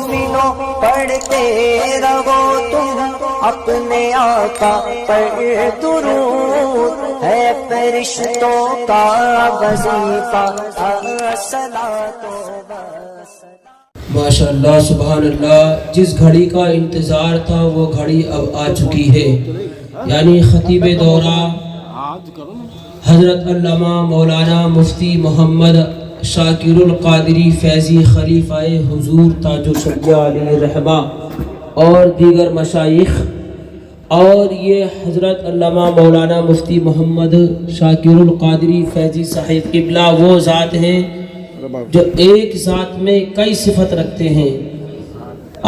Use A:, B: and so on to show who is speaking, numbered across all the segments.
A: مومنوں پڑھتے رہو تم اپنے آقا پر درود، ہے فرشتوں کا وظیفہ الصلاۃ والسلام۔
B: ماشاء اللہ سبحان اللہ، جس گھڑی کا انتظار تھا وہ گھڑی اب آ چکی ہے، یعنی خطیب دورہ حضرت علامہ مولانا مفتی محمد شاکر القادری فیضی خلیفہ حضور تاج الشریعہ علیہ الرحمہ اور دیگر مشائخ، اور یہ حضرت علامہ مولانا مفتی محمد شاکر القادری فیضی صاحب قبلہ وہ ذات ہیں جو ایک ذات میں کئی صفت رکھتے ہیں۔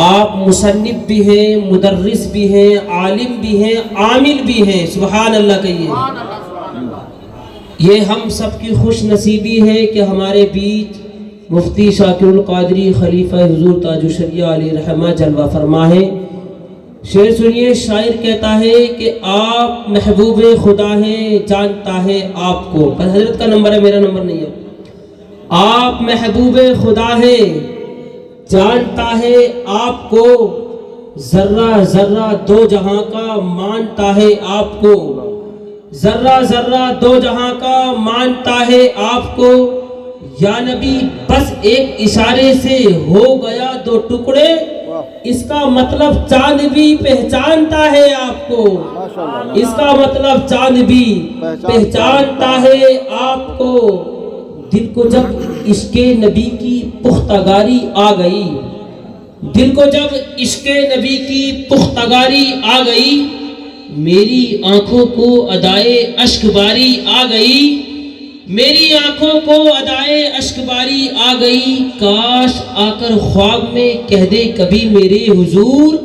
B: آپ مصنف بھی ہیں، مدرس بھی ہیں، عالم بھی ہیں، عامل بھی ہیں، سبحان اللہ کہیے۔ یہ ہم سب کی خوش نصیبی ہے کہ ہمارے بیچ مفتی شاکر القادری خلیفہ حضور تاج الشریعہ علیہ الرحمہ جلوہ فرما ہے۔ شعر سنیے، شاعر کہتا ہے کہ آپ محبوب خدا ہیں، جانتا ہے آپ کو، پر حضرت کا نمبر ہے، میرا نمبر نہیں ہے۔ آپ محبوب خدا ہیں، جانتا ہے آپ کو، ذرہ ذرہ دو جہاں کا مانتا ہے آپ کو، ذرہ ذرہ دو جہاں کا مانتا ہے آپ کو، یا نبی بس ایک اشارے سے ہو گیا دو ٹکڑے، اس کا مطلب چاند بھی پہچانتا ہے آپ کو، اس کا مطلب چاند بھی پہچانتا ہے آپ کو۔ دل کو جب عشق نبی کی پختگاری آ گئی، دل کو جب عشق نبی کی پختگاری آ گئی، میری آنکھوں کو ادائے اشک باری آ گئی، میری آنکھوں کو ادائے اشک باری آ گئی، کاش آ کر خواب میں کہہ دے کبھی میرے حضور،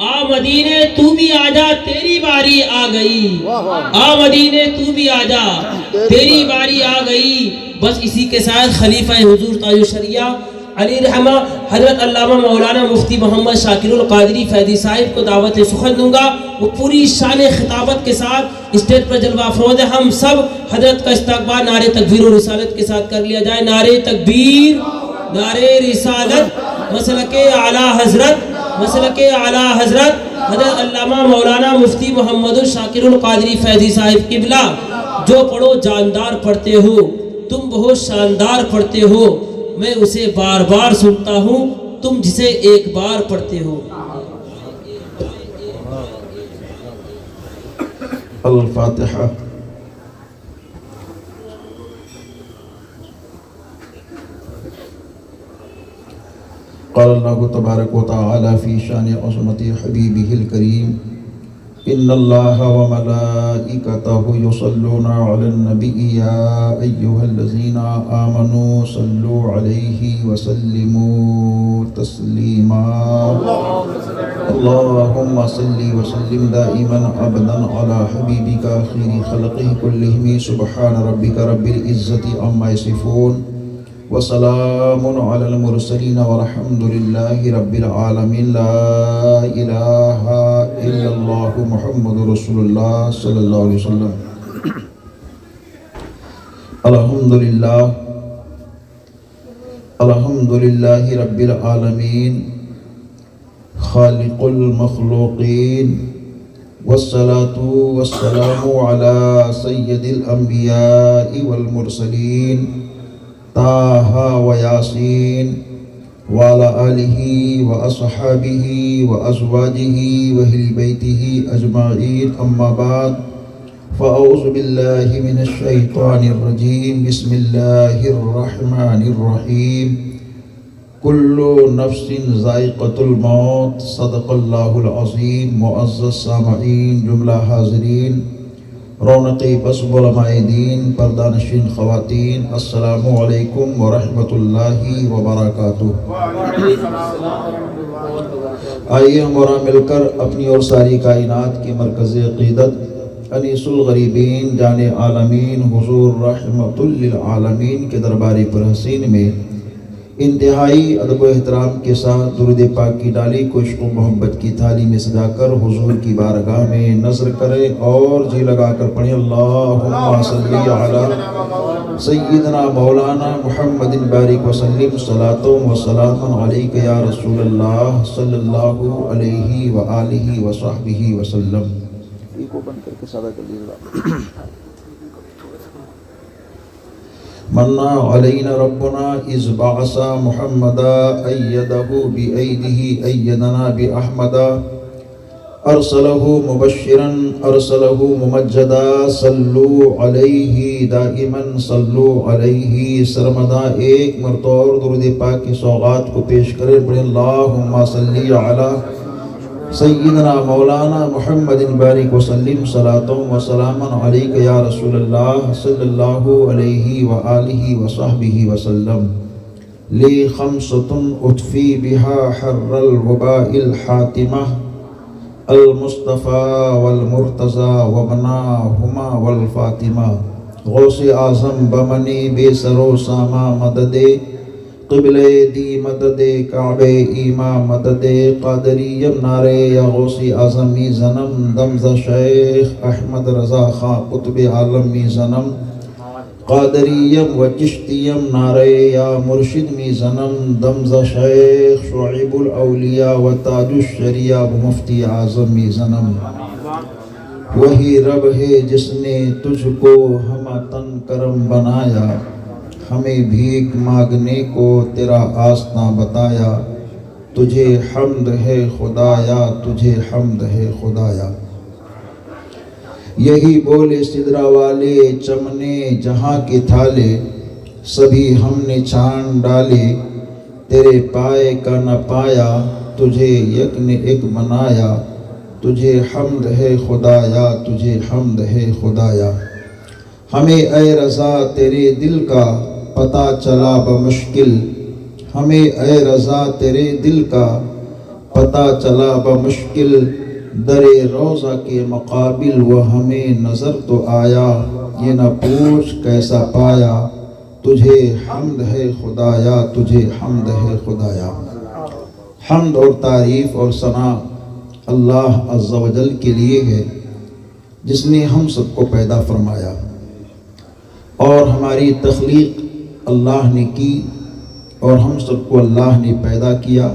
B: آ مدینے تو بھی آجا تیری باری آ گئی، آ مدینے تو بھی آجا تیری باری آ گئی۔ بس اسی کے ساتھ خلیفہ حضور تاج الشریعہ علیہ الرحمہ حضرت علامہ مولانا مفتی محمد شاکر القادری فیضی صاحب کو دعوت سخن دوں گا، وہ پوری شان خطابت کے ساتھ اسٹیج پر جلوہ افروز ہے۔ ہم سب حضرت کا استقبال نعرے تکبیر و رسالت کے ساتھ کر لیا جائے۔ نعرے تکبیر، نعرے رسالت، مسلک اعلیٰ حضرت، مسلک اعلیٰ حضرت حضرت علامہ مولانا مفتی محمد شاکر القادری فیضی صاحب قبلہ۔ جو پڑھو جاندار پڑھتے ہو، تم بہت شاندار پڑھتے ہو، میں اسے بار بار سنتا ہوں، تم جسے ایک بار پڑھتے ہو۔
C: الفاتحہ۔ قال اللہ تبارک و تعالی فی شان عظمت حبیبہ الکریم، ان اللہ وملائکتہ یصلون علی النبی یا ایہا الذین آمنوا صلوا علیہ وسلموا تسلیما۔ اللہم صل وسلم دائما ابدا علی حبیبک خیر خلقہ کلہم، سبحان ربک رب العزت عما یصفون، وسلام علی المرسلین والحمد للہ رب العالمین۔ لا الہ الا اللہ محمد رسول اللہ صلی اللہ علیہ وسلم۔ الحمدللہ، الحمدللہ رب العالمین، خالق المخلوقین، والصلاة والسلام علی سید الانبیاء والمرسلین، طٰہٰ و یاسین، وعلی آلہ واصحابہ وازواجہ واہل بیتہ اجمعین، اما بعد، فاعوذ باللہ من الشیطان الرجیم، بسم اللہ الرحمن الرحیم۔ کل نفس ذائقۃ الموت، صدق اللہ العظیم۔ معزز سامعین، جملہ حاضرین، رونق بسب علماء دین، پردہ نشین خواتین، السلام علیکم ورحمۃ اللہ وبرکاتہ۔ آئیے ہم اور مل کر اپنی اور ساری کائنات کے مرکز عقیدت انیس الغریبین جان عالمین حضور رحمت للعالمین کے دربار پر حسین میں انتہائی ادب و احترام کے ساتھ درود پاک کی ڈالی کو عشق و محبت کی تھالی میں سجا کر حضور کی بارگاہ میں نظر کرے اور جی لگا کر پڑھیں اللہم صلی علی سیدنا مولانا محمد بارک وسلم صلاۃ و سلام علیک یا رسول اللہ صلی اللہ علیہ وآلہ وصحبہ وسلم۔ کو بند کر کے سادہ کر دیجیے۔ منا علینا ربنا اذ بعث محمدا ایدہ بایدہ ایدنا باحمدا ارسلہ مبشرا ارسلہ ممجدا صلو علیہ دائما صلو علیہ سرمدا۔ ایک مرتبہ اور درود پاک کی سوغات کو پیش کریں، پڑھیں اللہم صلی علی سیدنا مولانا محمد بارک وسلم صلاۃ و سلام علیک یا رسول اللہ صلی اللہ علیہ وآلہ وصحبہ وسلم۔ لی خمسۃ اطفی بہا حر الوباء الحاتمہ المصطفیٰ والمرتضی وابناہما والفاطمہ۔ غوث اعظم بمنی بے سر و ساما مدد، قبل دی مدد کعبہ ایما مدد، قادریم نعرے یا غوث اعظمی زنم، دمز شیخ احمد رضا خان قطب عالمی زنم، قادریم و چشتیم نعرے یا مرشد می زنم، دمز شیخ شعیب الاولیاء و تاج الشریعہ و مفتی اعظم می زنم۔ وہی رب ہے جس نے تجھ کو ہمہ تن کرم بنایا، ہمیں بھیک مانگنے کو تیرا آستاں بتایا، تجھے حمد ہے خدایا، تجھے حمد ہے خدایا۔ یہی بولے سدرا والے چمنے جہاں کے تھالے، سبھی ہم نے چھان ڈالے، تیرے پائے کا نہ پایا، تجھے یک نے ایک بنایا، تجھے حمد ہے خدایا، تجھے حمد ہے خدایا۔ ہمیں اے رضا تیرے دل کا پتہ چلا بمشکل، ہمیں اے رضا تیرے دل کا پتہ چلا بمشکل، در روضہ کے مقابل وہ ہمیں نظر تو آیا، یہ نہ پوچھ کیسا پایا، تجھے حمد ہے خدایا، تجھے حمد ہے خدایا۔ حمد اور تعریف اور ثنا اللہ عز و جل کے لیے ہے، جس نے ہم سب کو پیدا فرمایا اور ہماری تخلیق اللہ نے کی، اور ہم سب کو اللہ نے پیدا کیا۔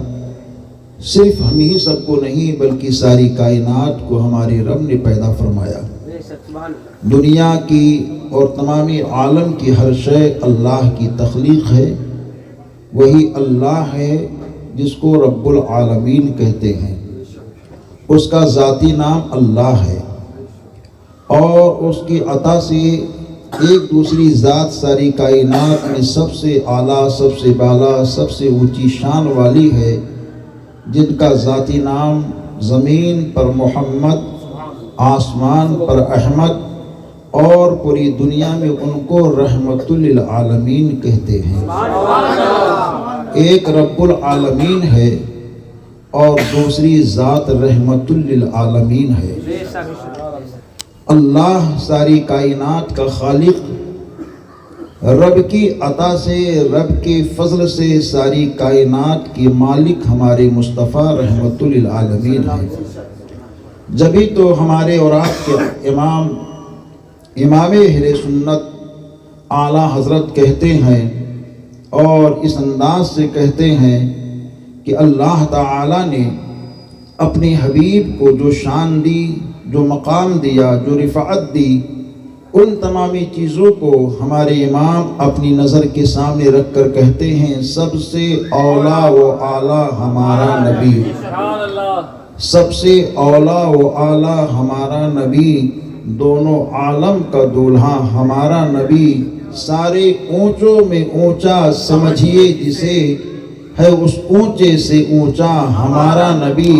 C: صرف ہم ہی سب کو نہیں بلکہ ساری کائنات کو ہمارے رب نے پیدا فرمایا۔ دنیا کی اور تمامی عالم کی ہر شے اللہ کی تخلیق ہے، وہی اللہ ہے جس کو رب العالمین کہتے ہیں، اس کا ذاتی نام اللہ ہے، اور اس کی عطا سے ایک دوسری ذات ساری کائنات میں سب سے اعلیٰ، سب سے بالا، سب سے اونچی شان والی ہے، جن کا ذاتی نام زمین پر محمد، آسمان پر احمد، اور پوری دنیا میں ان کو رحمت للعالمین کہتے ہیں۔ ایک رب العالمین ہے اور دوسری ذات رحمت للعالمین ہے۔ اللہ ساری کائنات کا خالق، رب کی عطا سے، رب کے فضل سے ساری کائنات کی مالک ہمارے مصطفیٰ رحمت للعالمین ہیں۔ جبھی تو ہمارے اور آپ کے امام اہل سنت اعلیٰ حضرت کہتے ہیں، اور اس انداز سے کہتے ہیں کہ اللہ تعالیٰ نے اپنے حبیب کو جو شان دی، جو مقام دیا، جو رفعت دی، ان تمامی چیزوں کو ہمارے امام اپنی نظر کے سامنے رکھ کر کہتے ہیں سب سے اولا و اعلیٰ ہمارا نبی، سب سے اولا و اعلیٰ ہمارا نبی، دونوں عالم کا دولہا ہمارا نبی، سارے اونچوں میں اونچا سمجھیے جسے، ہے اس اونچے سے اونچا ہمارا نبی،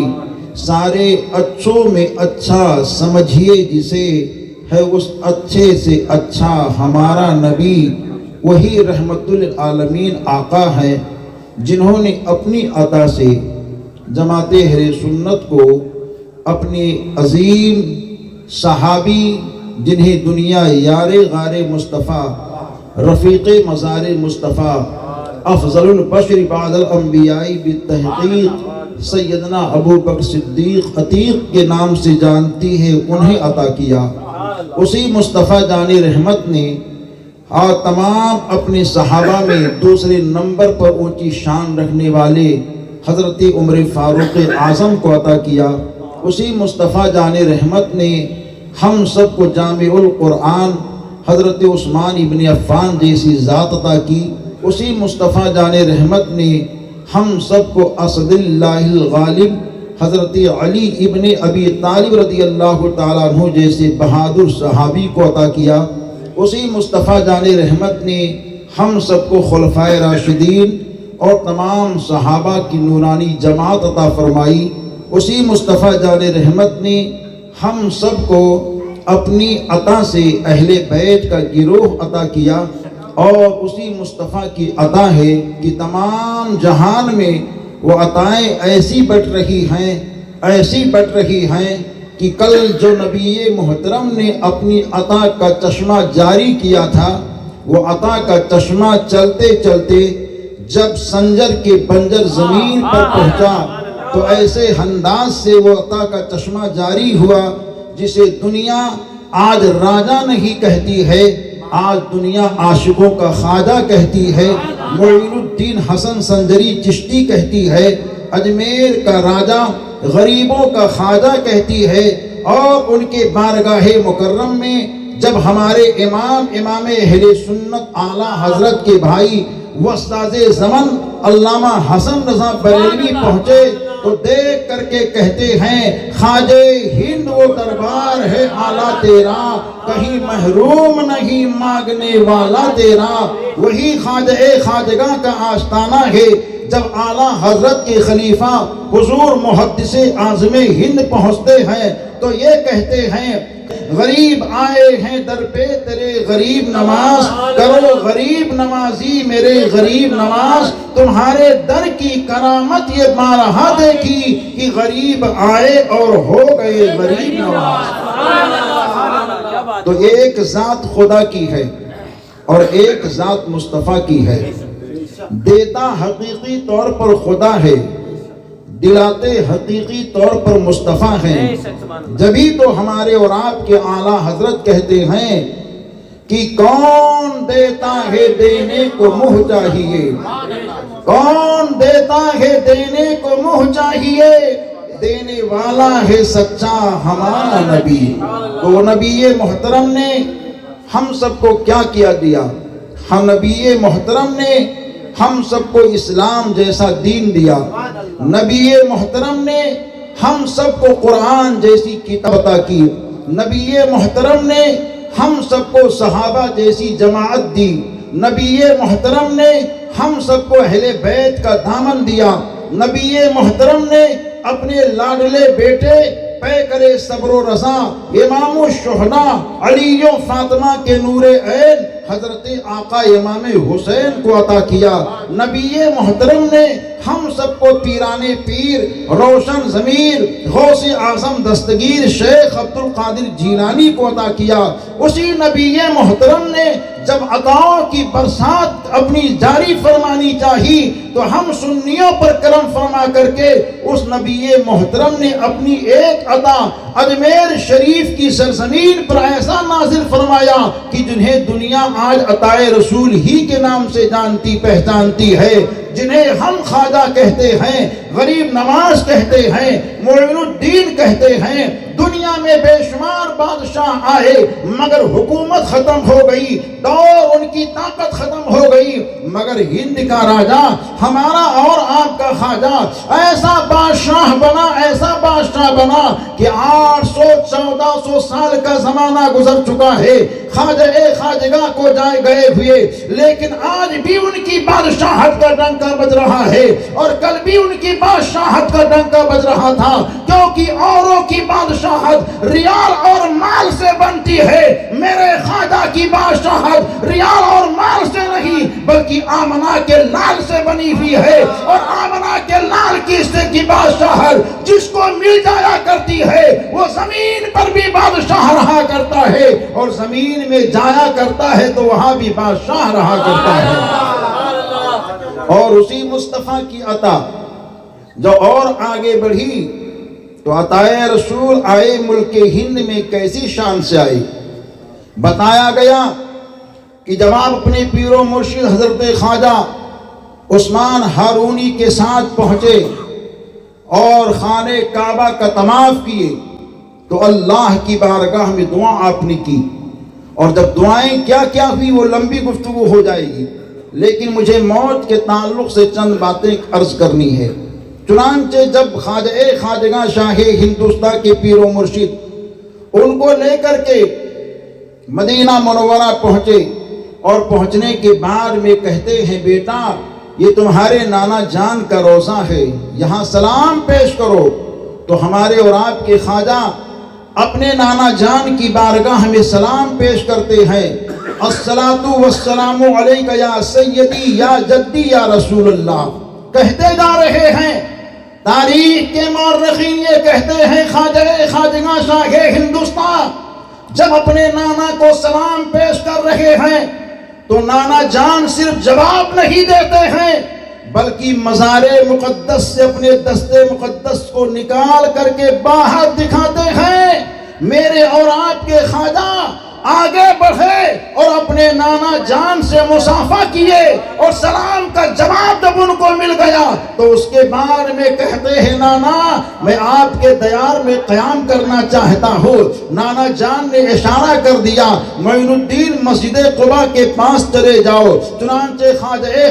C: سارے اچھوں میں اچھا سمجھیے جسے، ہے اس اچھے سے اچھا ہمارا نبی۔ وہی رحمت للعالمین آقا ہے جنہوں نے اپنی عطا سے جماعت اہل سنت کو اپنی عظیم صحابی، جنہیں دنیا یار غار مصطفیٰ، رفیق مزار مصطفیٰ، افضل البشر بعد الانبیاء بالتحقیق سیدنا ابو بکر صدیق عتیق کے نام سے جانتی ہے، انہیں عطا کیا۔ اسی مصطفیٰ جان رحمت نے اور تمام اپنے صحابہ میں دوسرے نمبر پر اونچی شان رکھنے والے حضرت عمر فاروق اعظم کو عطا کیا۔ اسی مصطفیٰ جان رحمت نے ہم سب کو جامع القرآن حضرت عثمان ابن عفان جیسی ذات عطا کی۔ اسی مصطفیٰ جان رحمت نے ہم سب کو اسد اللہ الغالب حضرت علی ابن ابی طالب رضی اللہ تعالیٰ عنہ جیسے بہادر صحابی کو عطا کیا۔ اسی مصطفیٰ جان رحمت نے ہم سب کو خلفائے راشدین اور تمام صحابہ کی نورانی جماعت عطا فرمائی۔ اسی مصطفیٰ جان رحمت نے ہم سب کو اپنی عطا سے اہل بیت کا گروہ عطا کیا، اور اسی مصطفیٰ کی عطا ہے کہ تمام جہان میں وہ عطائیں ایسی بٹ رہی ہیں کہ کل جو نبی محترم نے اپنی عطا کا چشمہ جاری کیا تھا، وہ عطا کا چشمہ چلتے چلتے جب سنجر کے بنجر زمین پر پہنچا تو ایسے انداز سے وہ عطا کا چشمہ جاری ہوا جسے دنیا آج راجہ نہیں کہتی ہے، آج دنیا عاشقوں کا خواجہ کہتی ہے، معین الدین حسن سنجری چشتی کہتی ہے، اجمیر کا راجہ غریبوں کا خواجہ کہتی ہے۔ اور ان کے بارگاہ مکرم میں جب ہمارے امام اہل سنت اعلیٰ حضرت کے بھائی وسطاذ زمن علامہ حسن رضا بریلوی پہنچے تو دیکھ کر کے کہتے ہیں، خواجہ ہند وہ دربار ہے اعلیٰ تیرا، کہیں محروم نہیں مانگنے والا تیرا۔ وہی خواجگاہ کا آستانہ ہے۔ جب اعلیٰ حضرت کے خلیفہ حضور محدث اعظم ہند پہنچتے ہیں تو یہ کہتے ہیں، غریب آئے ہیں در پہ تیرے غریب نواز، کرو غریب نوازی میرے غریب نواز۔ تمہارے در کی کرامت یہ بارہا دیکھی کہ غریب آئے اور ہو گئے غریب نواز۔ تو ایک ذات خدا کی ہے اور ایک ذات مصطفیٰ کی ہے۔ دیتا حقیقی طور پر خدا ہے، دلاتے حقیقی طور پر مصطفیٰ ہیں۔ جبھی تو ہمارے اور آپ کے اعلیٰ حضرت کہتے ہیں کہ کون دیتا ہے دینے کو منہ چاہیے، کون دیتا ہے دینے کو منہ چاہیے، دینے والا ہے سچا ہمارا نبی۔ تو نبی محترم نے ہم سب کو کیا کیا دیا؟ ہم نبی محترم نے ہم سب کو اسلام جیسا دین دیا۔ نبی محترم نے ہم سب کو قرآن جیسی کتاب عطا کی۔ نبی محترم نے ہم سب کو صحابہ جیسی جماعت دی۔ نبی محترم نے ہم سب کو اہل بیت کا دامن دیا۔ نبی محترم نے اپنے لاڈلے بیٹے پیکرے صبر و رضا امام الشہداء علی و فاطمہ کے نور عین حضرت آقا امام حسین کو عطا کیا۔ نبی محترم نے ہم سب کو پیرانے پیر روشن ضمیر غوث اعظم دستگیر شیخ عبد القادر جیلانی کو عطا کیا۔ اسی نبی محترم نے جب عطاؤں کی برسات اپنی جاری فرمانی چاہی تو ہم سنیوں پر کرم فرما کر کے اس نبی محترم نے اپنی ایک عطا اجمیر شریف کی سرزمین پر ایسا نازل فرمایا کہ جنہیں دنیا آج عطائے رسول ہی کے نام سے جانتی پہچانتی ہے، جنہیں ہم خواجہ کہتے ہیں، غریب نواز کہتے ہیں، معین الدین کہتے ہیں۔ دنیا میں بے شمار بادشاہ آئے مگر حکومت ختم ہو گئی، دور ان کی طاقت ختم ہو گئی، مگر ہند کا راجہ ہمارا اور آپ کا خواجہ ایسا بادشاہ بنا کہ 800-1400 سال کا زمانہ گزر چکا ہے، خواجگاہ کو جائے گئے ہوئے، لیکن آج بھی ان کی بادشاہت کا ڈنکا بج رہا ہے اور کل بھی ان کی بادشاہت کا ڈنکا بج رہا تھا، کیونکہ اوروں کی بادشاہت ریال اور مال سے بنتی ہے، میرے خواجہ کی بادشاہت ریال اور مال سے نہیں بلکہ آمنہ کے لال سے بنی ہوئی ہے، اور آمنہ کے لال کی بادشاہت جس کو مل جایا کرتی ہے وہ زمین پر بھی بادشاہ رہا کرتا ہے، اور زمین میں جایا کرتا ہے تو وہاں بھی بادشاہ رہا کرتا ہے۔ اور اسی مصطفیٰ کی عطا جو اور آگے بڑھی تو عطائے رسول آئے ملک ہند میں کیسی شان سے آئی۔ بتایا گیا کہ جب آپ اپنے پیر و مرشد حضرت خواجہ عثمان ہارونی کے ساتھ پہنچے اور خانہ کعبہ کا طواف کیے تو اللہ کی بارگاہ میں دعا آپ نے کی، اور جب دعائیں کیا کیا ہوئی وہ لمبی گفتگو ہو جائے گی، لیکن مجھے موت کے تعلق سے چند باتیں عرض کرنی ہے۔ چنانچہ جب خواجگاں شاہ ہندوستان کے پیر و مرشد ان کو لے کر کے مدینہ منورہ پہنچے، اور پہنچنے کے بعد میں کہتے ہیں بیٹا یہ تمہارے نانا جان کا روضہ ہے، یہاں سلام پیش کرو۔ تو ہمارے اور آپ کے خواجہ اپنے نانا جان کی بارگاہ میں سلام پیش کرتے ہیں، الصلاۃ والسلام علیک یا سیدی یا جدی یا رسول اللہ، کہتے جا رہے ہیں۔ تاریخ کے مورخین یہ کہتے ہیں خواجگاں شاہ ہندوستان جب اپنے نانا کو سلام پیش کر رہے ہیں تو نانا جان صرف جواب نہیں دیتے ہیں بلکہ مزار مقدس سے اپنے دستے مقدس کو نکال کر کے باہر دکھاتے ہیں۔ میرے اور آپ کے خواجہ آگے بڑھے اور اپنے نانا جان سے مصافحہ کیے، اور سلام کا جواب جب ان کو مل گیا تو اس کے بعد میں کہتے ہیں نانا میں آپ کے دیار میں قیام کرنا چاہتا ہوں۔ نانا جان نے اشارہ کر دیا معین الدین مسجد قباء کے پاس چلے جاؤ۔ چنانچہ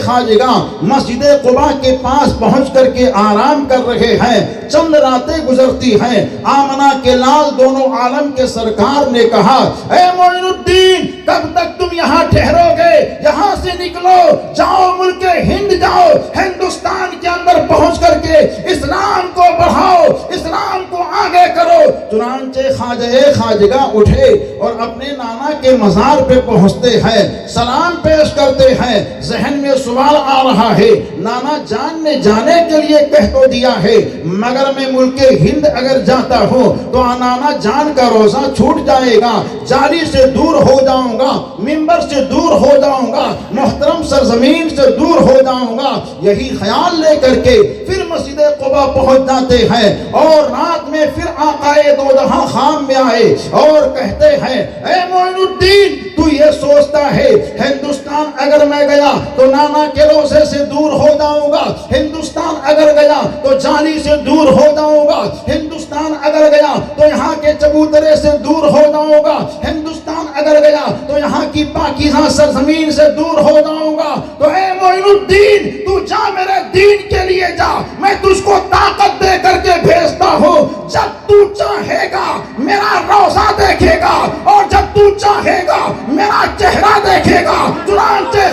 C: خواجگاں مسجد قباء کے پاس پہنچ کر کے آرام کر رہے ہیں۔ چند راتیں گزرتی ہیں، آمنہ کے لال دونوں عالم کے سرکار نے کہا اے معین الدین کب تک تم یہاں ٹھہرو گے؟ یہاں سے نکلو، جاؤ ملک ہند جاؤ، ہندوستان کے اندر پہنچ کر کے اسلام کو بڑھاؤ، اسلام کو آگے کرو۔ چنانچہ خواجگاں اٹھے اور اپنے نانا کے مزار پہ پہنچتے ہیں، سلام پیش کرتے ہیں۔ ذہن میں سوال آ رہا ہے، نانا جان نے جانے کے لیے کہہ تو دیا ہے مگر میں ملک ہند اگر جاتا ہوں تو نانا جان کا روزہ چھوٹ جائے گا، جالی سے دور ہو جاؤں گا، منبر سے دور ہو جاؤں گا، محترم سرزمین سے دور ہو جاؤں گا۔ یہی خیال لے کر کے پھر مسجد قباء پہنچ جاتے ہیں، اور رات میں پھر آقائے دو جہاں خام میں آئے اور کہتے ہیں اے معین الدین تو یہ سوچتا ہے ہندوستان اگر میں گیا تو نانا کے روزے سے دور ہو جاؤں گا، ہندوستان اگر گیا تو جالی سے دور ہو جاؤں گا، ہندوستان اگر گیا تو یہاں کے چبوترے سے دور ہو جاؤں گا، ہندوستان اگر گیا تو یہاں کی پاکیزہ سرزمین سے دور ہو جاؤں گا۔ تو اے معین الدین تو جا، میرے دین کے لیے جا، میں تجھ کو طاقت دے کر کے بھیجتا ہوں۔ جب تو چاہے گا میرا روزہ دیکھے گا، اور جب تو چاہے گا میرا چہرہ دیکھے گا۔ چنانچہ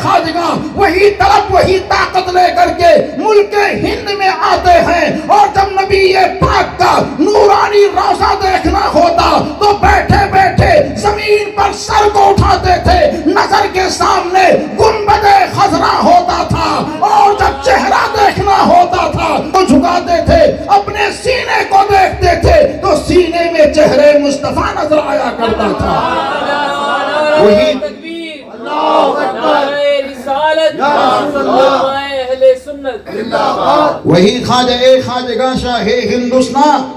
C: خواجگاں وہی طلب وہی طاقت لے کر کے ملک ہند میں آتے ہیں، اور جب نبی پاک کا نورانی روزہ دیکھنا ہوتا تو بیٹھے بیٹھے زمین پر سر کو اٹھاتے تھے، نظر کے سامنے گنبد خضرا ہوتا تھا، اور جب چہرہ دیکھنا ہوتا تھا تو جھکاتے تھے، اپنے سینے کو دیکھتے تھے تو سینے میں چہرے مصطفیٰ نظر آیا کرتا تھا۔ وہی خواجگاں شاہ ہندوستان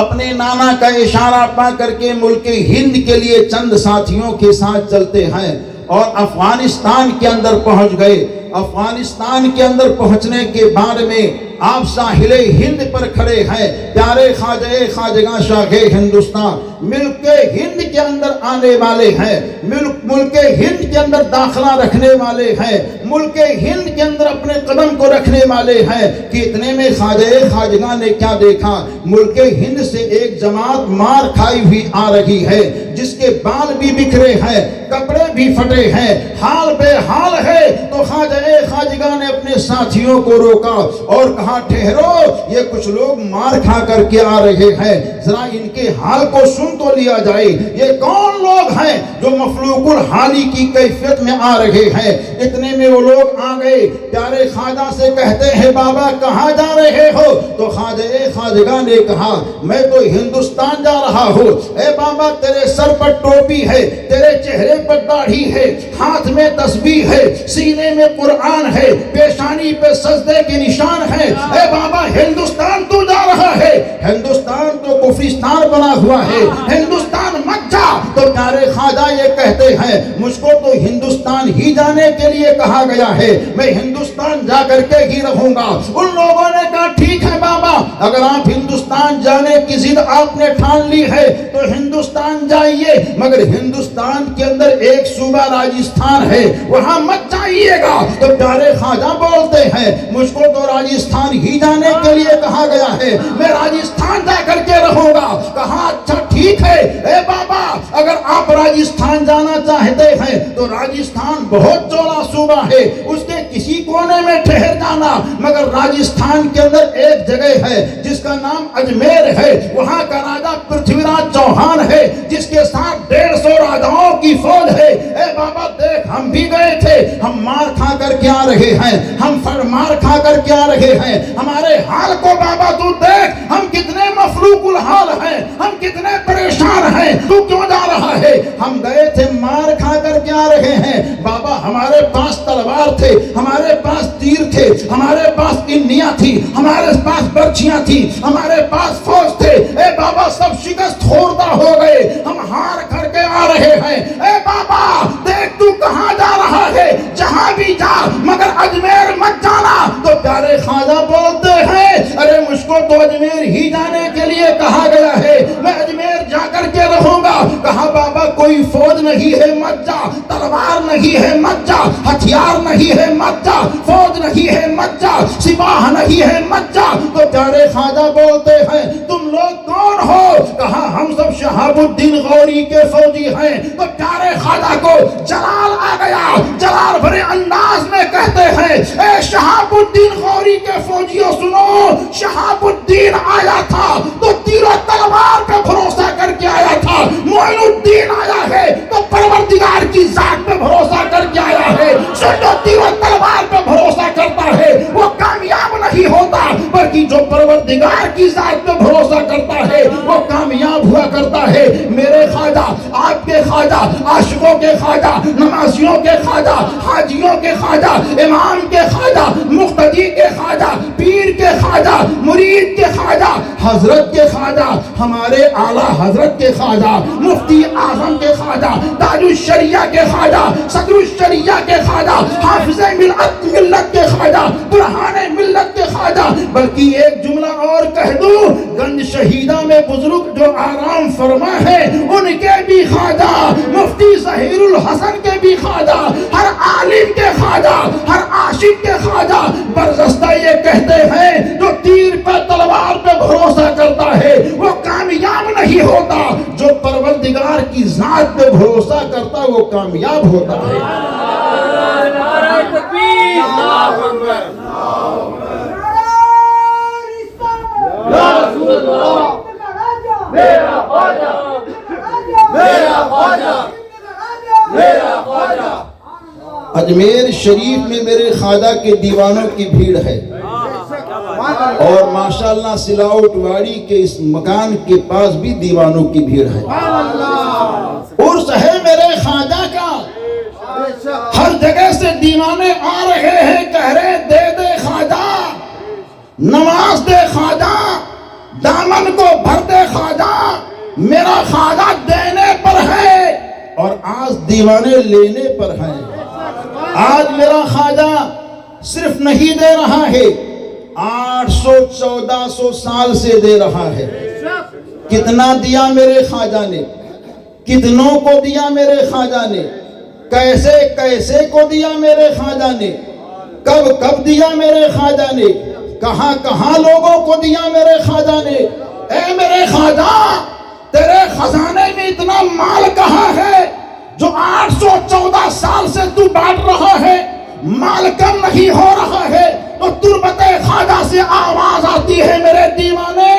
C: اپنے نانا کا اشارہ پا کر کے ملک ہند کے لیے چند ساتھیوں کے ساتھ چلتے ہیں اور افغانستان کے اندر پہنچ گئے۔ افغانستان کے اندر پہنچنے کے بعد میں آپ ساحل ہند پر کھڑے ہیں، پیارے خواجگاں شاہ ہندوستان ملک ہند کے اندر آنے والے ہیں، ملک ہند کے اندر داخلہ رکھنے والے ہیں، ملک ہند کے اندر اپنے قدم کو رکھنے والے ہیں کہ اتنے میں خواجگاں نے کیا دیکھا، ملک ہند سے ایک جماعت مار کھائی ہوئی آ رہی ہے، جس کے بال بھی بکھرے ہیں، کپڑے بھی پھٹے ہیں، حال بے حال ہے۔ تو خواجگاں نے اپنے ساتھیوں کو روکا اور کہا ٹھہرو، یہ کچھ لوگ مار کھا کر کے آ رہے ہیں، ذرا ان کے حال کو سن تو لیا جائے، یہ کون لوگ ہیں جو مفلوق الحالی کی کیفیت میں آ رہے ہیں۔ اتنے میں وہ لوگ آ گئے، پیارے خواجہ سے کہتے ہیں بابا کہاں جا رہے ہو؟ تو خواجگاہ نے کہا میں تو ہندوستان جا رہا ہوں. اے بابا تیرے سر پر ٹوپی ہے, تیرے چہرے پر داڑھی ہے, ہاتھ میں تسبیح ہے, سینے میں قرآن ہے, پیشانی پہ سجدے کے نشان ہے. اے بابا ہندوستان تو جا رہا ہے, ہندوستان تو کفرستان بنا ہوا ہے, ہندوستان مت جا. تو پیارے خواجہ یہ کہتے ہیں مجھ کو تو ہندوستان ہی جانے کے لیے کہا گیا ہے, میں ہندوستان جا کر کے ہی رہوں گا. ان لوگوں نے کہا ٹھیک ہے بابا, اگر آپ ہندوستان جانے کی ضد آپ نے ٹھان لی ہے تو ہندوستان جائیے, مگر ہندوستان کے اندر ایک صوبہ راجستھان ہے, وہاں مت جائیے گا. تو پیارے خواجہ بولتے ہیں مجھ کو تو راجستھان ہی جانے کے لیے کہا گیا ہے, میں راجستھان جا کر کے رہوں گا. کہا اچھا ٹھیک ہے اے بابا, اگر آپ راجستھان جانا چاہتے ہیں تو راجستھان بہت چوڑا صوبہ ہے, اس کے کسی کونے میں ٹھہر جانا, مگر راجستھان کے اندر ایک جگہ ہے جس کا نام اجمیر ہے, وہاں کا راجا پرتھوی راج چوہان ہے جس کے ساتھ 150 راجاؤں کی فوج ہے. اے بابا دیکھ ہم بھی گئے تھے, ہم مار کھا کر کے آ رہے ہیں, ہم مار کھا کر کے آ رہے ہیں, ہمارے حال کو بابا تو دیکھ, ہم کتنے مفلوق الحال ہیں, ہم کتنے پریشان ہیں, تو کیوں جا رہا ہے؟ ہم گئے تھے مار کھا کر کے آ رہے ہیں بابا, ہمارے پاس تلوار تھے, ہمارے پاس تیر تھے, ہمارے پاس انیاں تھی, ہمارے پاس برچیاں تھی, ہمارے پاس فوج تھے. اے بابا سب شکست خوردہ ہو گئے, ہم ہار کر کے آ رہے ہیں. اے بابا دیکھ تو کہاں جا رہا ہے, جہاں بھی جا مگر اجمیر مت جانا. تو پیارے خواجہ بولتے ہیں ارے مجھ کو تو اجمیر ہی جانے کے لیے کہا گیا ہے, میں اجمیر جا کر کے رہوں گا. کہا بابا کوئی فوج نہیں ہے مت جا, تلوار نہیں ہے مت جا, ہتھیار نہیں ہے مت جا, فوج نہیں ہے مت جا, سپاہ نہیں ہے مت جا. تو پیارے خواجہ بولتے ہیں تم لوگ کون ہو؟ کہا ہم سب شہاب الدین غوری کے فوجی ہیں. تو پیارے خواجہ کو جلال آ گیا, جلال بھرے انداز میں کہتے ہیں اے شہاب الدین غوری کے فوجیوں سنو, شہاب الدین آیا تھا تو تیر و تلوار پہ بھروسہ کر کے آیا تھا, معین الدین آیا ہے تو پروردگار کی ذات پہ بھروسہ کر کے آیا ہے. جو تیر و تلوار پہ بھروسہ کرتا ہے وہ کامیاب نہیں ہوتا, بلکہ جو پروردگار کی ذات پہ بھروسہ کرتا ہے وہ کامیاب ہوا کرتا ہے. میرے خواجہ, آپ کے خواجہ, عاشقوں کے خواجہ, نمازیوں کے خواجہ, حاجیوں کے خواجہ, امام کے خواجہ, مقتدی کے خواجہ, پیر کے خواجہ, مرید کے خواجہ, حضرت کے خواجہ, ہمارے اعلیٰ حضرت کے خواجہ, مفتی اعظم کے خواجہ, تاج الشریعہ کے خواجہ, صدر الشریعہ کے خواجہ, حافظ ملت کے خواجہ, برہان ملت کے خواجہ. بلکہ ایک جملہ اور کہہ دوں, گنج شہیدہ میں بزرگ جو آرام فرما ہے ان کے بھی خواجہ, مفتی ظہیر الحسن کے بھی خواجہ, ہر عالم کے خواجہ, ہر عاشق کے خواجہ. برجستہ یہ کہتے ہیں جو تیر پہ تلوار پہ بھروسہ کرتا ہے وہ کامیاب نہیں ہوتا, جو پروردگار کی ذات پہ بھروسہ کرتا وہ کامیاب ہوتا ہے.
B: نعرہ تکبیر, اللہ اکبر, یا رسول اللہ, میرا خواجہ, میرا خواجہ, میرا خواجہ.
C: اجمیر شریف میں میرے خواجہ کے دیوانوں کی بھیڑ ہے, اور ماشاءاللہ سلاوٹ واڑی کے اس مکان کے پاس بھی دیوانوں کی بھیڑ ہے. عرس ہے میرے خواجہ کا, ہر جگہ سے دیوانے آ رہے ہیں, کہہ رہے دے دے خواجہ, نماز دے خواجہ, دامن کو بھر دے خواجہ, میرا خواجہ دینے پر ہے اور آج دیوانے لینے پر ہیں. آج میرا خواجہ صرف نہیں دے رہا ہے, 800-1400 سال سے دے رہا ہے. کتنا دیا میرے خواجہ نے, کتنوں کو دیا میرے خواجہ نے, کیسے کیسے کو دیا میرے خواجہ نے, کب کب دیا میرے خواجہ نے, کہاں کہاں لوگوں کو دیا میرے خواجہ نے. اے میرے خواجہ تیرے خزانے میں اتنا مال کہاں ہے جو 814 سال سے تو بانٹ رہا ہے, مال کم نہیں ہو رہا ہے. تو تربت خواجہ سے آواز آتی ہے میرے دیوانے,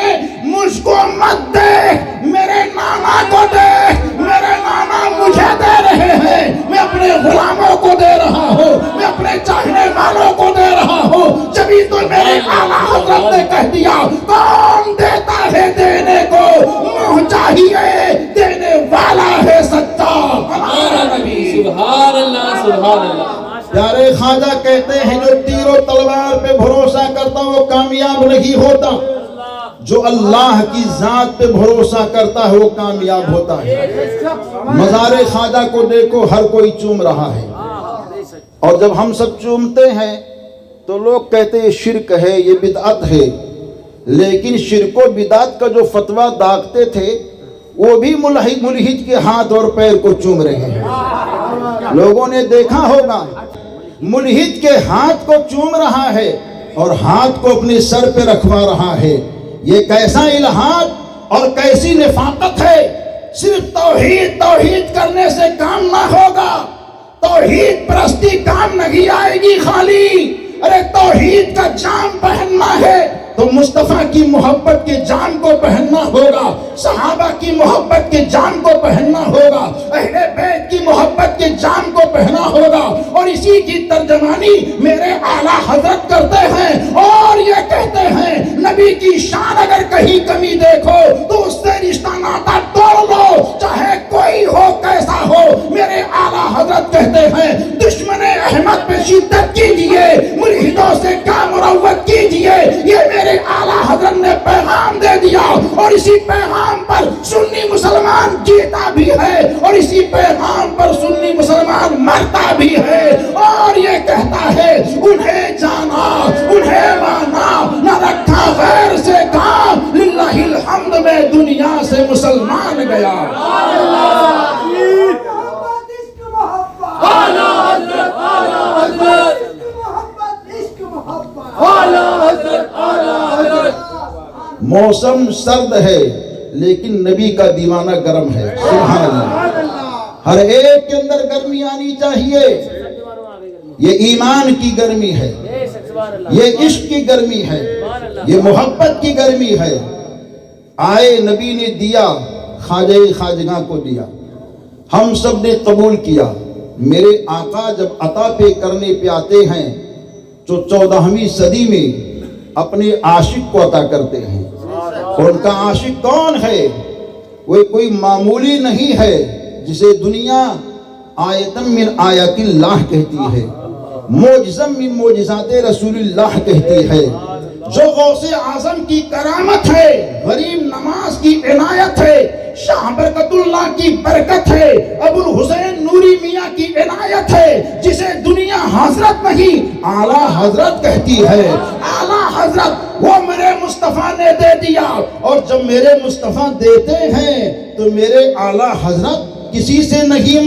C: مجھ کو مت دے, میرے نانا کو دے, میرے نانا مجھے دے رہے ہیں, میں اپنے غلاموں کو دے رہا ہوں, میں اپنے چاہنے والوں کو دے رہا ہوں. جبھی تو میرے اعلیٰ حضرت نے کہہ دیا کون دیتا ہے دینے کو، منہ چاہیے دینے والا ہے سچا ہمارا نبی۔
B: سبحان اللہ سبحان اللہ۔
C: پیارے خواجہ کہتے ہیں جو تیر و تلوار پہ بھروسہ کرتا وہ کامیاب نہیں ہوتا، جو اللہ کی ذات پہ بھروسہ کرتا ہے وہ کامیاب ہوتا ہے۔ مزار خواجہ کو دیکھو ہر کوئی چوم رہا ہے، اور جب ہم سب چومتے ہیں تو لوگ کہتے ہیں یہ شرک ہے، یہ بدعت ہے، لیکن شرک و بدعت کا جو فتویٰ داغتے تھے وہ بھی ملحد کے ہاتھ اور پیر کو چوم رہے ہیں۔ لوگوں نے دیکھا ہوگا ملحد کے ہاتھ کو چوم رہا ہے اور ہاتھ کو اپنے سر پہ رکھوا رہا ہے۔ یہ کیسا الہاد اور کیسی نفاقت ہے۔ صرف توحید کرنے سے کام نہ ہوگا، توحید پرستی کام نہیں آئے گی خالی، ارے توحید کا جام پہننا ہے تو مصطفیٰ کی محبت کے جام کو پہننا ہوگا، صحابہ کی محبت کے جام کو پہننا ہوگا، اہل بیت کی محبت کے جام کو پہننا ہوگا، اور اسی کی ترجمانی میرے اعلیٰ حضرت کرتے ہیں اور یہ کہتے ہیں نبی کی شان اگر کہیں کمی دیکھو تو اس سے رشتہ ناتا توڑ لو، چاہے کوئی ہو کیسا ہو۔ میرے اعلیٰ حضرت کہتے ہیں دشمن احمد پہ شدت کیجئے، ملحدوں سے کام مروت کیجئے، یہ میرے اعلیٰ حضرت نے پیغام دے دیا، اور اسی پیغام پر سنی مسلمان جیتا بھی ہے اور اسی پیغام پر سنی مسلمان مرتا بھی ہے، اور یہ کہتا ہے انہیں جانا انہیں مانا نہ رکھا غیر سے کام، للہ الحمد میں دنیا سے مسلمان گیا۔ موسم سرد ہے لیکن نبی کا دیوانہ گرم ہے، سبحان اللہ۔ ہر ایک کے اندر گرمی آنی چاہیے، یہ ایمان کی گرمی ہے، یہ عشق کی گرمی ہے، یہ محبت کی گرمی ہے۔ آئے نبی نے دیا، خواجہ خواجگاں کو دیا، ہم سب نے قبول کیا۔ میرے آقا جب عطا پہ کرنے پہ آتے ہیں تو 14ویں صدی میں اپنے عاشق کو عطا کرتے ہیں، اور ان کا عاشق کون ہے؟ وہ کوئی معمولی نہیں ہے جسے دنیا آیتم من آیات اللہ کہتی ہے، معجزم من معجزات رسول اللہ کہتی ہے، جو غوث اعظم کی کرامت ہے، غریب نواز کی عنایت ہے، شاہ برکت اللہ کی برکت ہے، ابو الحسین نوری میاں کی عنایت ہے، جسے دنیا حضرت نہیں اعلیٰ حضرت کہتی ہے۔ اعلیٰ حضرت وہ میرے مصطفیٰ نے دے دیا، اور جب میرے مصطفیٰ دیتے ہیں تو میرے اعلیٰ حضرت کسی سے نہیں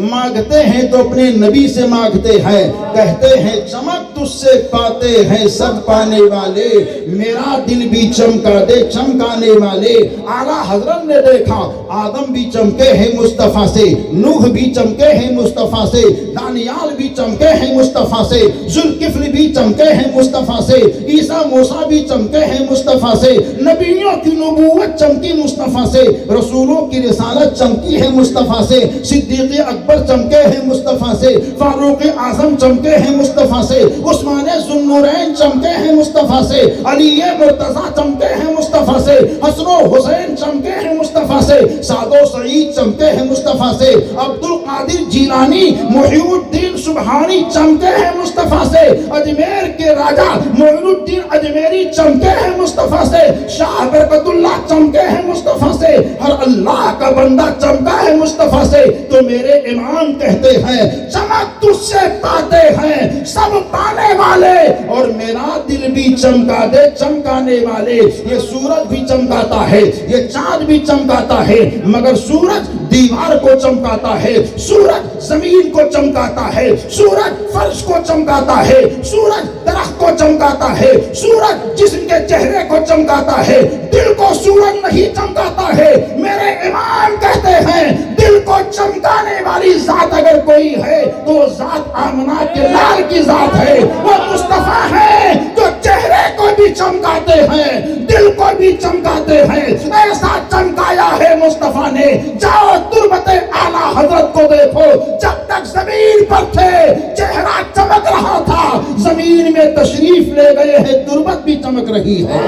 C: مانگتے ہیں تو اپنے نبی سے مانگتے ہیں، کہتے ہیں چمک تجھ سے پاتے ہیں سب پانے والے، میرا دل بھی چمکا دے چمکانے والے۔ اعلیٰ حضرت نے دیکھا آدم بھی چمکے ہیں مصطفیٰ سے، نوح بھی چمکے ہیں مصطفیٰ سے، دانیال بھی چمکے ہیں مصطفیٰ سے، ذوالکفل بھی چمکے ہیں مصطفیٰ سے، عیسیٰ موسیٰ بھی چمکے ہیں مصطفیٰ سے، نبیوں کی نبوت چمکی مصطفیٰ سے، رسولوں کی رسالت چمکی ہے مصطفیٰ سے، صدیق اکبر چمکے ہیں مصطفیٰ سے، فاروق اعظم چمکے ہیں مصطفیٰ سے، عثمان ذو النورین چمکے ہیں مصطفیٰ سے، علی مرتضیٰ چمکے ہیں مصطفیٰ سے، حسن و حسین چمکے ہیں مصطفیٰ سے، سعد و سعید چمکے ہیں مصطفیٰ سے، عبد القادر جیلانی محی الدین سبحانی چمکے ہیں مصطفیٰ سے، اجمیر کے راجہ معین الدین اجمیری چمکے ہیں مصطفیٰ سے، شاہ برکت اللہ چمکے ہیں مصطفیٰ سے، ہر اللہ کا بندہ چمکا ہے مصطفیٰ سے۔ تو میرے امام کہتے ہیں چمک تجھ سے پاتے ہیں سب پانے والے، اور میرا دل بھی چمکا دے چمکانے والے۔ یہ سورج بھی چمکاتا ہے، یہ چاند بھی چمکاتا ہے، مگر سورج دیوار کو چمکاتا ہے، سورج زمین کو چمکاتا ہے، سورج فرش کو چمکاتا ہے، سورج درخت کو چمکاتا ہے، سورج جسم کے چہرے کو چمکاتا ہے، دل کو سورج نہیں چمکاتا ہے۔ میرے امام کہتے ہیں دل کو چمکانے والی ذات اگر کوئی ہے تو ذات آمنہ کے لال کی ذات ہے، وہ مصطفیٰ ہے جو چہرے کو بھی بھی چمکاتے ہیں، دل کو بھی چمکاتے ہیں۔ ایسا چمکایا ہے مصطفیٰ نے، جاؤ تربت اعلیٰ حضرت کو دیکھو، جب تک زمین پر تھے چہرہ چمک رہا تھا، زمین میں تشریف لے گئے ہیں تربت بھی چمک رہی ہے۔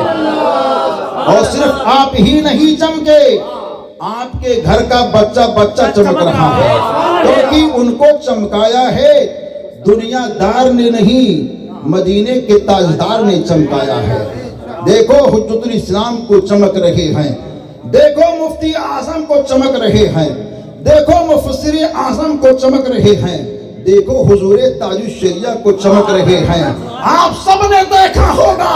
C: اور صرف آپ ہی نہیں چمکے، آپ کے گھر کا بچہ چمک رہا ہے، کیونکہ ان کو چمکایا ہے دنیا دار نے نہیں، مدینے کے تاجدار نے چمکایا ہے۔ دیکھو حجت الاسلام کو چمک رہے ہیں، دیکھو مفتی اعظم کو چمک رہے ہیں، دیکھو مفسر اعظم کو چمک رہے ہیں، دیکھو حضور تاج الشریعہ کو چمک رہے ہیں۔ آپ سب نے دیکھا ہوگا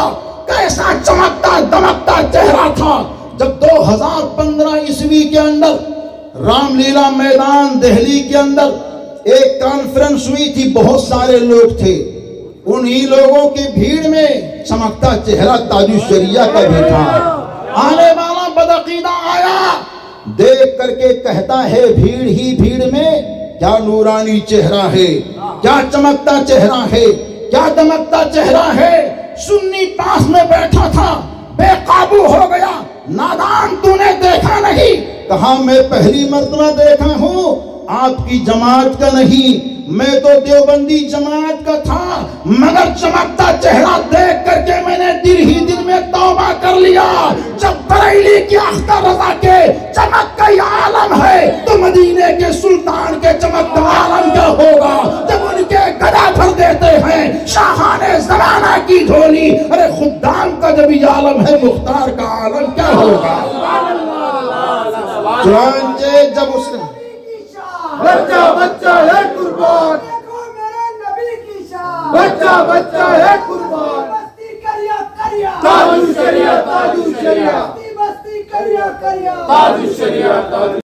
C: کیسا چمکتا دمکتا چہرہ تھا جب 2015 عیسوی کے اندر رام لیلا میدان دہلی کے اندر ایک کانفرنس ہوئی تھی، بہت سارے لوگ تھے، انہی لوگوں کی بھیڑ میں چمکتا چہرہ تاج الشریعہ کا بھی تھا۔ آنے والا بدعقیدہ آیا، دیکھ کر کے کہتا ہے بھیڑ ہی بھیڑ میں کیا نورانی چہرہ ہے، کیا چمکتا چہرہ ہے، کیا دمکتا چہرہ ہے۔ سنی پاس میں بیٹھا تھا، بے قابو ہو گیا، نادان تو نے دیکھا نہیں؟ کہا میں پہلی مرتبہ دیکھا ہوں، آپ کی جماعت کا نہیں، میں تو دیوبندی جماعت کا تھا، مگر چمکتا چہرہ دیکھ کر کے میں نے دل ہی دل میں توبہ کر لیا۔ جب بریلی کی اختر رضا کے چمک کا یہ عالم ہے تو مدینے کے سلطان کے چمک کا عالم کیا ہوگا؟ جب ان کے گدا بھر دیتے ہیں شاہان زمانہ کی جھولی، ارے خدام کا جب یہ عالم ہے مختار کا عالم کیا ہوگا؟ چنانچہ جب اس نے
D: بچہ بچہ ہے قربان، دیکھو میرے نبی کی شان، بچہ بچہ ہے قربان، بستی کریا کریا تاج الشریعہ، تاج الشریعہ، بستی کریا کریا تاج الشریعہ، تاج